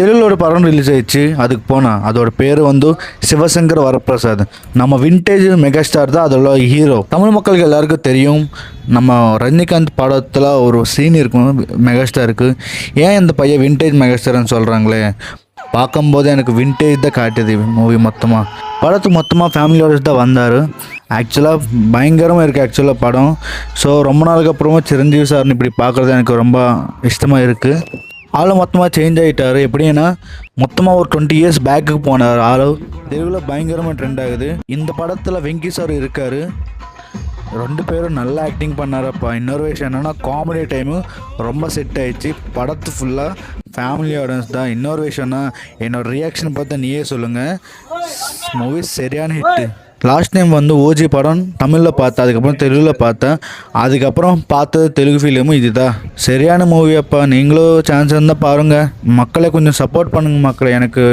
தெலுங்குல ஒரு படம் ரிலீஸ் ஆயிடுச்சு, அதுக்கு போனால் அதோட பேர் வந்து சிவசங்கர் வரப்பிரசாத். நம்ம வின்டேஜ் மெகாஸ்டார் தான் அதோட ஹீரோ. தமிழ் மக்களுக்கு எல்லாருக்கும் தெரியும், நம்ம ரஜினிகாந்த் படத்தில் ஒரு சீன் இருக்கும் மெகாஸ்டாருக்கு. ஏன் இந்த பையன் வின்டேஜ் மெகாஸ்டார்னு சொல்கிறாங்களே, பார்க்கும்போது எனக்கு வின்டேஜ் தான் காட்டுது மூவி மொத்தமாக. படத்துக்கு மொத்தமாக ஃபேமிலியோட தான் வந்தார். ஆக்சுவலாக பயங்கரமாக இருக்குது ஆக்சுவலாக படம். ஸோ ரொம்ப நாளுக்கு அப்புறமா சிரஞ்சீவி சார்னு இப்படி பார்க்குறது எனக்கு ரொம்ப இஷ்டமாக இருக்குது. ஆளும் மொத்தமாக சேஞ்ச் ஆகிட்டார். எப்படின்னா மொத்தமாக ஒரு 20 இயர்ஸ் பேக்குக்கு போனார். ஆளு தெருவில் பயங்கரமாக ட்ரெண்ட் ஆகுது. இந்த படத்தில் வெங்கி சார் இருக்கார். 2 பேரும் நல்லா ஆக்டிங் பண்ணாரப்பா. இன்னொரு விஷயம் என்னென்னா காமெடி டைமு ரொம்ப செட் ஆகிடுச்சு. படத்து ஃபுல்லாக ஃபேமிலி ஆடியன்ஸ் தான். இன்னொரு விஷயம்னா என்னோடய ரியாக்ஷன் பார்த்தா நீயே சொல்லுங்கள், மூவி சரியான ஹிட்டு. லாஸ்ட் டைம் வந்து ஓஜி படம் தமிழில் பார்த்தேன், அதுக்கப்புறம் தெலுங்கில் பார்த்தேன், அதுக்கப்புறம் பார்த்தது தெலுங்கு ஃபிலிமும் இதுதான். சரியான மூவி அப்பா. நீங்களும் சான்ஸ் இருந்தால் பாருங்கள். மக்களை கொஞ்சம் சப்போர்ட் பண்ணுங்கள் மக்களை. எனக்கு